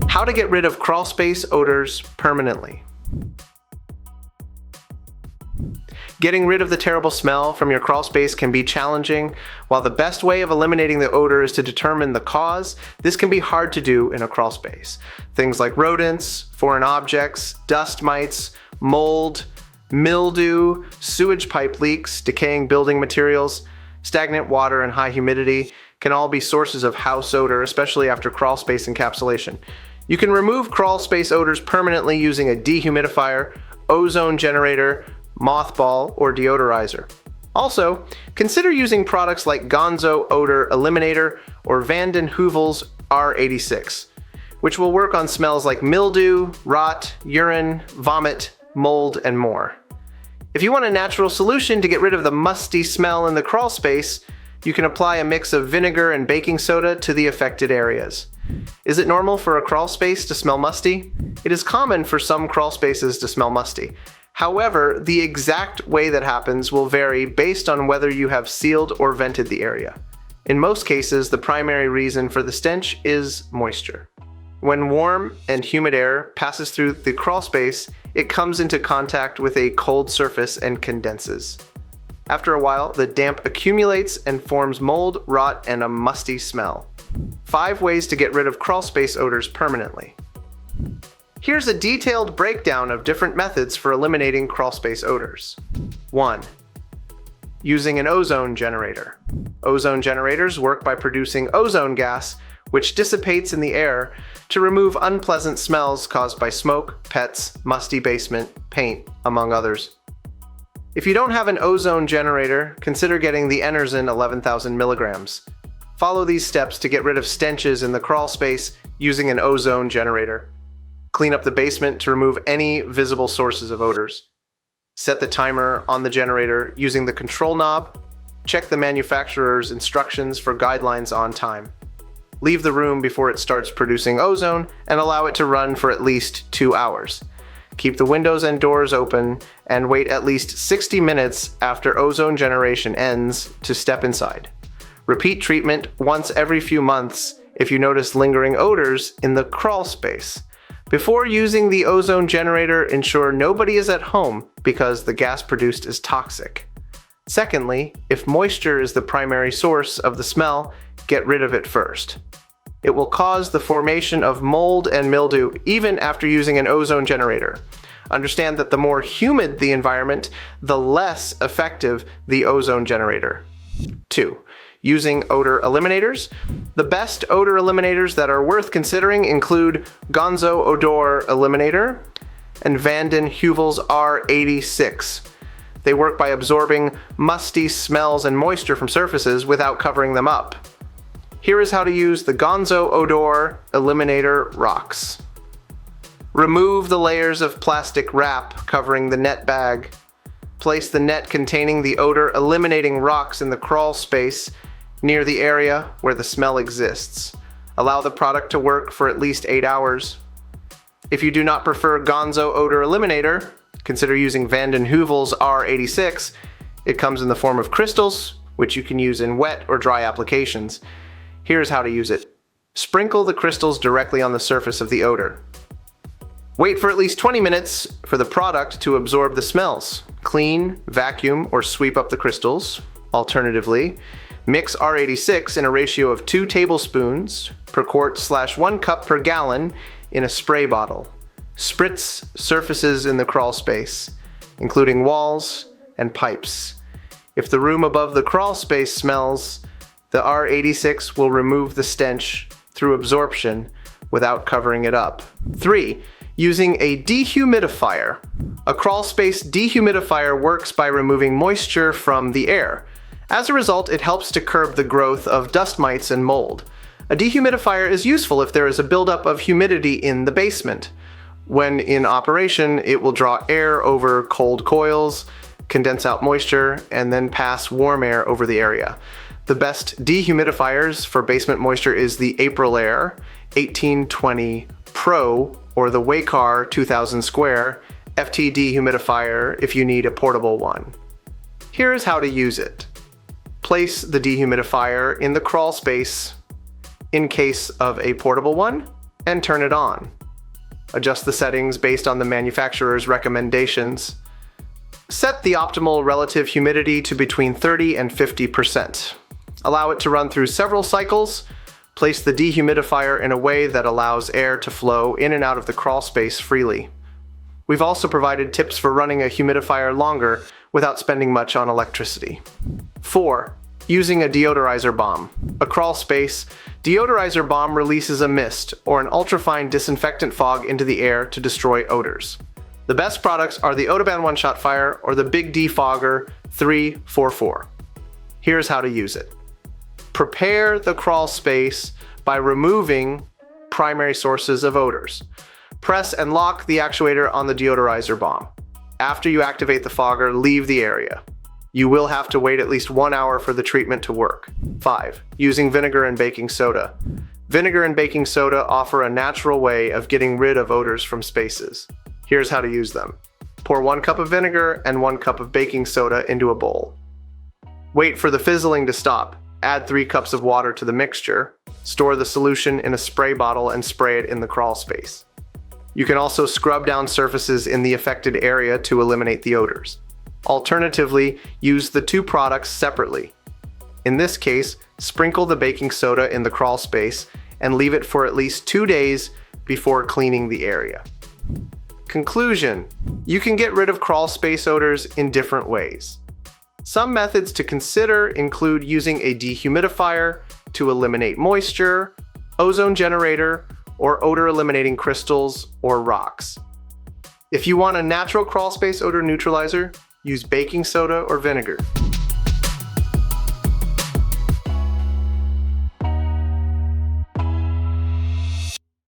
How to get rid of crawlspace odors permanently. Getting rid of the terrible smell from your crawlspace can be challenging. While the best way of eliminating the odor is to determine the cause, this can be hard to do in a crawlspace. Things like rodents, foreign objects, dust mites, mold, mildew, sewage pipe leaks, decaying building materials, stagnant water, and high humidity can all be sources of house odor, especially after crawlspace encapsulation. You can remove crawlspace odors permanently using a dehumidifier, ozone generator, mothball, or deodorizer. Also, consider using products like Gonzo Odor Eliminator or Van den Heuvel's R86, which will work on smells like mildew, rot, urine, vomit, mold, and more. If you want a natural solution to get rid of the musty smell in the crawlspace, you can apply a mix of vinegar and baking soda to the affected areas. Is it normal for a crawlspace to smell musty? It is common for some crawlspaces to smell musty. However, the exact way that happens will vary based on whether you have sealed or vented the area. In most cases, the primary reason for the stench is moisture. When warm and humid air passes through the crawlspace, it comes into contact with a cold surface and condenses. After a while, the damp accumulates and forms mold, rot, and a musty smell. 5 ways to get rid of crawlspace odors permanently. Here's a detailed breakdown of different methods for eliminating crawlspace odors. 1. Using an ozone generator. Ozone generators work by producing ozone gas, which dissipates in the air to remove unpleasant smells caused by smoke, pets, musty basement, paint, among others. If you don't have an ozone generator, consider getting the Enerzen 11,000 milligrams. Follow these steps to get rid of stenches in the crawlspace using an ozone generator. Clean up the basement to remove any visible sources of odors. Set the timer on the generator using the control knob. Check the manufacturer's instructions for guidelines on time. Leave the room before it starts producing ozone and allow it to run for at least 2 hours. Keep the windows and doors open and wait at least 60 minutes after ozone generation ends to step inside. Repeat treatment once every few months if you notice lingering odors in the crawlspace. Before using the ozone generator, ensure nobody is at home because the gas produced is toxic. Secondly, if moisture is the primary source of the smell, get rid of it first. It will cause the formation of mold and mildew even after using an ozone generator. Understand that the more humid the environment, the less effective the ozone generator. 2. Using odor eliminators. The best odor eliminators that are worth considering include Gonzo Odor Eliminator and Van den Heuvel's R86. They work by absorbing musty smells and moisture from surfaces without covering them up. Here is how to use the Gonzo Odor Eliminator rocks. Remove the layers of plastic wrap covering the net bag. Place the net containing the odor eliminating rocks in the crawl space near the area where the smell exists. Allow the product to work for at least 8 hours. If you do not prefer Gonzo Odor Eliminator, consider using Van den Heuvel's R86. It comes in the form of crystals, which you can use in wet or dry applications. Here's how to use it. Sprinkle the crystals directly on the surface of the odor. Wait for at least 20 minutes for the product to absorb the smells. Clean, vacuum, or sweep up the crystals. Alternatively, mix R86 in a ratio of 2 tablespoons per quart/1 cup per gallon in a spray bottle. Spritz surfaces in the crawl space, including walls and pipes. If the room above the crawl space smells, the R86 will remove the stench through absorption without covering it up. 3. Using a dehumidifier. A crawl space dehumidifier works by removing moisture from the air. As a result, it helps to curb the growth of dust mites and mold. A dehumidifier is useful if there is a buildup of humidity in the basement. When in operation, it will draw air over cold coils, condense out moisture, and then pass warm air over the area. The best dehumidifiers for basement moisture is the Aprilaire 1820 Pro or the Waycar 2000 Square FT dehumidifier if you need a portable one. Here is how to use it. Place the dehumidifier in the crawl space in case of a portable one, and turn it on. Adjust the settings based on the manufacturer's recommendations. Set the optimal relative humidity to between 30 and 50%. Allow it to run through several cycles. Place the dehumidifier in a way that allows air to flow in and out of the crawl space freely. We've also provided tips for running a humidifier longer without spending much on electricity. 4. Using a deodorizer bomb. A crawl space, deodorizer bomb releases a mist or an ultrafine disinfectant fog into the air to destroy odors. The best products are the Odor One-Shot Fire or the Big Defogger 344. Here's how to use it. Prepare the crawl space by removing primary sources of odors. Press and lock the actuator on the deodorizer bomb. After you activate the fogger, leave the area. You will have to wait at least 1 hour for the treatment to work. 5. Using vinegar and baking soda. Vinegar and baking soda offer a natural way of getting rid of odors from spaces. Here's how to use them. Pour 1 cup of vinegar and 1 cup of baking soda into a bowl. Wait for the fizzling to stop. Add 3 cups of water to the mixture. Store the solution in a spray bottle and spray it in the crawl space. You can also scrub down surfaces in the affected area to eliminate the odors. Alternatively, use the 2 products separately. In this case, sprinkle the baking soda in the crawl space and leave it for at least 2 days before cleaning the area. Conclusion: you can get rid of crawl space odors in different ways. Some methods to consider include using a dehumidifier to eliminate moisture, ozone generator, or odor eliminating crystals or rocks. If you want a natural crawl space odor neutralizer, use baking soda or vinegar.